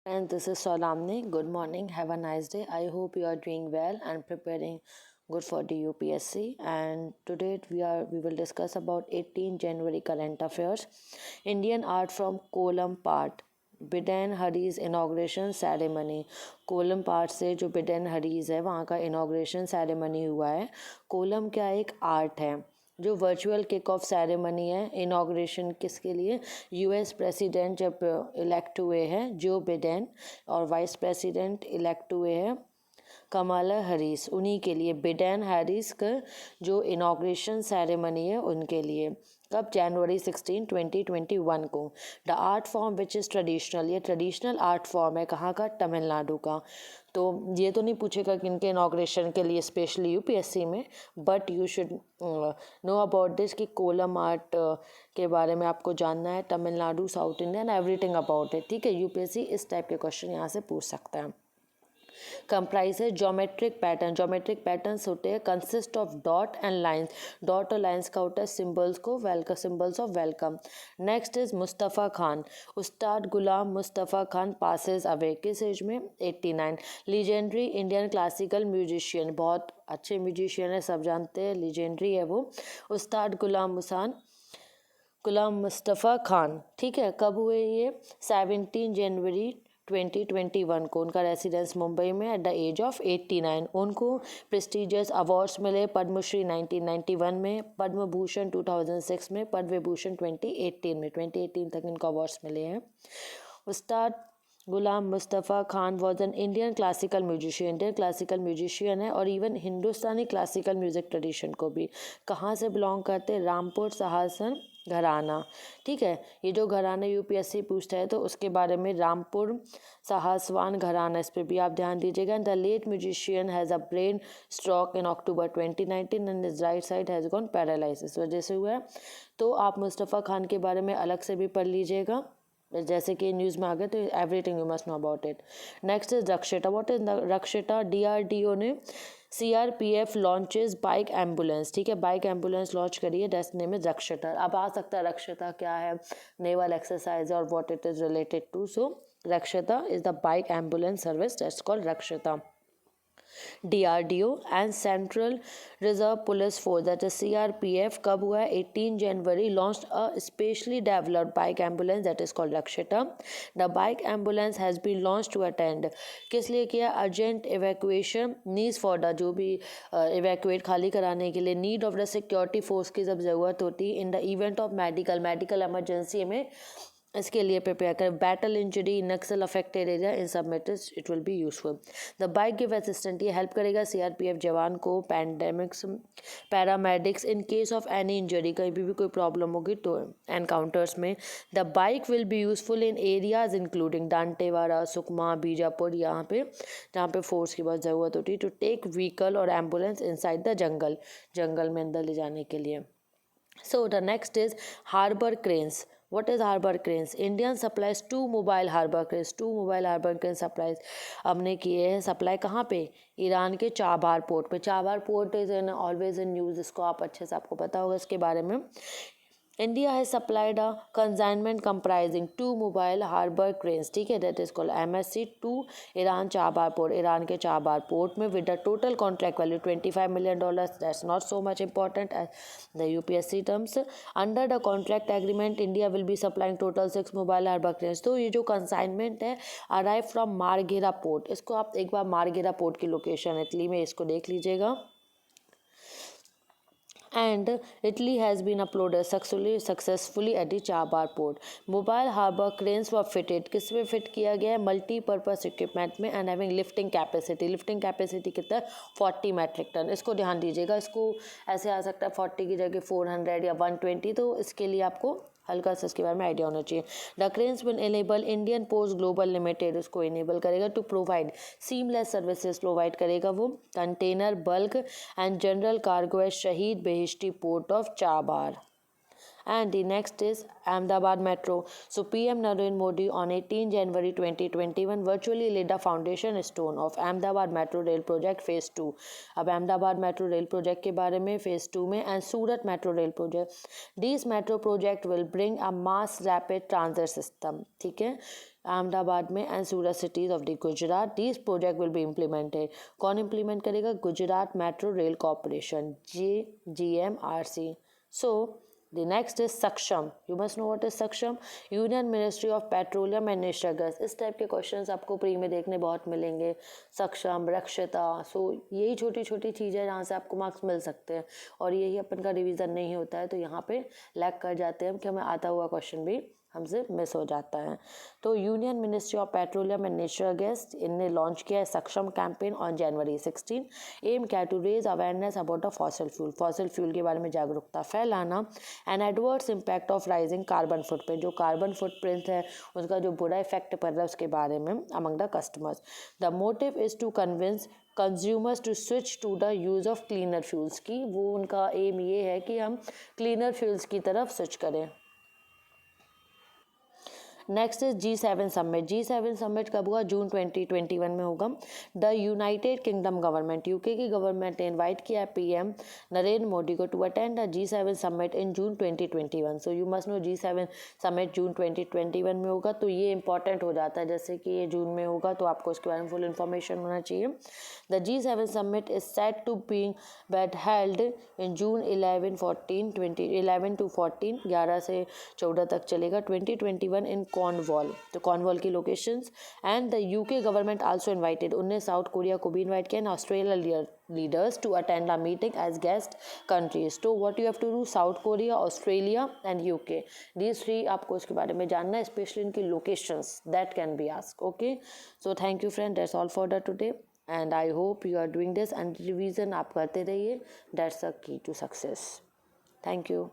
And this is Solamni. Good morning. Have a nice day. I hope you are doing well and preparing good for the UPSC. And today we will discuss about 18 January current affairs. Indian art from Kolam part. Biden Harris inauguration ceremony kolam part से Joe Biden hurries है वहाँ का inauguration ceremony हुआ है। कोलम क्या एक art है जो वर्चुअल किक ऑफ सेरेमनी है इनाग्रेशन किसके लिए यूएस प्रेसिडेंट जब इलेक्ट हुए हैं जो बिडेन और वाइस प्रेसिडेंट इलेक्ट हुए हैं कमाला हैरिस उन्हीं के लिए बिडेन हैरिस का जो इनाग्रेशन सेरेमनी है उनके लिए कब जनवरी 16 2021 को। The art form which is traditional ये ट्रेडिशनल आर्ट फॉर्म है कहाँ का तमिलनाडु का। तो ये तो नहीं पूछेगा कि इनके इनाग्रेशन के लिए स्पेशली यूपीएससी में but you should know about this कि कोलम आर्ट के बारे में आपको जानना है Tamil Nadu south Indian everything about it. ठीक है यूपीएससी इस टाइप के क्वेश्चन यहाँ से पूछ सकता है। कंप्राइज है ज्योमेट्रिक पैटर्न्स होते हैं consist of dot and lines dot और लाइंस का होता है सिंबल्स को welcome symbols of welcome. Next is Mustafa Khan Ustad Ghulam Mustafa Khan passes away किस एज में 89। लीजेंडरी इंडियन क्लासिकल म्यूजिशियन बहुत अच्छे म्यूजिशियन है सब जानते हैं लीजेंडरी है वो उस्ताद गुलाम मुस्तफ़ा खान। ठीक है कब हुए ये 17 जनवरी 2021 को उनका रेसिडेंस मुंबई में एट द एज ऑफ 89। उनको प्रेस्टिजियस अवार्ड्स मिले पद्मश्री 1991 में पद्म भूषण 2006 में पद्म विभूषण 2018 तक इनको अवार्ड्स मिले हैं। Ustad Ghulam Mustafa Khan was an Indian classical musician है और even Hindustani classical music tradition को भी कहाँ से बिलोंग करते हैं रामपुर सहासन घराना। ठीक है ये जो घराना यूपीएससी पूछता है तो उसके बारे में रामपुर सहासवान घराना इस पर भी आप ध्यान दीजिएगा। The late musician has a brain stroke in October 2019 and his right side has gone paralysis वजह से हुआ है। तो आप मुस्तफ़ा खान के बारे में अलग से भी पढ़ लीजिएगा जैसे कि न्यूज़ में आ गए तो everything you must know about it. Next is रक्षिता व्हाट इज रक्षिता डीआरडीओ ने सीआरपीएफ लॉन्चेस बाइक एम्बुलेंस। ठीक है बाइक एम्बुलेंस लॉन्च करी है दैट्स नेम इज रक्षिता। अब आ सकता है रक्षिता क्या है नेवल एक्सरसाइज और what it is related to. So Rakshita is the bike ambulance service that's called Rakshita. DRDO and Central Reserve Police Force that is CRPF कब हुआ है 18 जनवरी launched a specially developed bike ambulance that is called Rakshita. The bike ambulance has been launch to attend किस लिए किया urgent evacuation needs for the जो भी evacuate खाली कराने के लिए need of the security force की जब ज़रूरत होती है in the event of medical emergency में इसके लिए प्रिपेयर करें battle injury Naxal affected area इन सब matters it will be useful. The bike give assistant ये हेल्प करेगा सीआरपीएफ जवान को pandemics paramedics in case of any injury कहीं भी कोई प्रॉब्लम होगी तो एनकाउंटर्स में। The bike will be useful in areas including Dantewada Sukma Bijapur यहाँ पे जहाँ पे फोर्स की बहुत ज़रूरत होती है टू टेक व्हीकल और एम्बुलेंस इनसाइड द जंगल में अंदर ले जाने के लिए। So the next is harbor cranes. What is harbor cranes? Indian supplies two mobile harbor cranes. Two mobile harbor crane supplies हमने किए हैं सप्लाई कहाँ पे ईरान के चाबार पोर्ट पे। Chabahar port is in always in news इसको आप अच्छे से आपको पता होगा इसके बारे में। India has supplied a consignment comprising two mobile harbor cranes. ठीक है that is called MSC to Iran Chabahar port Iran के चाबार पोर्ट में with a total contract value $25 million. That's not so much important as the UPSC terms. Under the contract agreement India will be supplying total 6 mobile harbor cranes. तो ये जो consignment है arrive from मारगेरा port इसको आप एक बार मारगेरा port की location Italy में इसको देख लीजिएगा। And Italy has been uploaded successfully at the Chabar port. Mobile harbor cranes were fitted किस में फिट किया गया है मल्टीपर्पज इक्विपमेंट में एंड हैविंग लिफ्टिंग कैपेसिटी कितना 40 मेट्रिक टन। इसको ध्यान दीजिएगा इसको ऐसे आ सकता है 40 की जगह 400 या 120 तो इसके लिए आपको हल्का सा इसके बारे में आइडिया होना चाहिए। The cranes will enable Indian Post Global Limited उसको इनेबल करेगा to provide seamless services provide करेगा वो container bulk and general cargo at Shahid Beheshti Port of Chabahar. And the next is Ahmedabad Metro. So PM Narendra Modi on 18 January 2021 virtually laid the foundation stone of Ahmedabad Metro Rail Project Phase 2. अब Ahmedabad Metro Rail Project के बारे में Phase 2 में and Surat Metro Rail Project. These metro project will bring a mass rapid transit system. ठीक है, अहमदाबाद में and Surat cities of the Gujarat. This project will be implemented. कौन implement करेगा? Gujarat Metro Rail Corporation, GMRC. So the next is Saksham. You must know what is Saksham. Union ministry of petroleum and natural Gas. इस type के questions आपको pre में देखने बहुत मिलेंगे. सक्षम, रक्षिता. सो यही छोटी छोटी चीज़ें जहाँ से आपको मार्क्स मिल सकते हैं और यही अपन का रिवीजन नहीं होता है तो यहाँ पे लैग कर जाते हैं कि हमें आता हुआ क्वेश्चन भी हमसे मिस हो जाता है. तो union ministry of petroleum and natural gas इनने लॉन्च किया है Saksham campaign on January 16. Aim क्या to raise awareness about the fossil fuel. Fossil fuel के बारे में जागरूकता फैलाना. And adverse impact of rising carbon footprint. जो कार्बन फुटप्रिंट है उसका जो बुरा इफेक्ट पड़ रहा है उसके बारे में among the customers. The motive is to convince consumers to switch to the use of cleaner fuels की. वो उनका एम ये है कि हम क्लीनर फ्यूल्स की तरफ स्विच करें. Next is G7 summit. G7 summit कब हुआ? जून 2021 में होगा. The United Kingdom government, UK की गवर्नमेंट ने इनवाइट किया PM नरेंद्र मोदी को to attend the G7 summit in June 2021. So you must know G7 summit June 2021 में होगा. तो ये इंपॉर्टेंट हो जाता है, जैसे कि ये जून में होगा तो आपको इसके बारे में फुल इन्फॉर्मेशन होना चाहिए. The G7 summit is set to be held in June 11 to 14, 11 से 14 तक चलेगा 2021 इन कॉर्नवॉल. तो कॉर्नवॉल की locations. And the UK government also invited. उनने साउथ कोरिया को भी इनवाइट किया and Australia leaders to attend the meeting as guest countries. तो what you have to do, South Korea, Australia and UK, these 3 आपको इसके बारे में जानना है, स्पेशली इनकी locations that can be ask. Okay, so thank you friend, that's all for the today and I hope you are doing this and revision आप करते रहिए. That's the key to success. Thank you.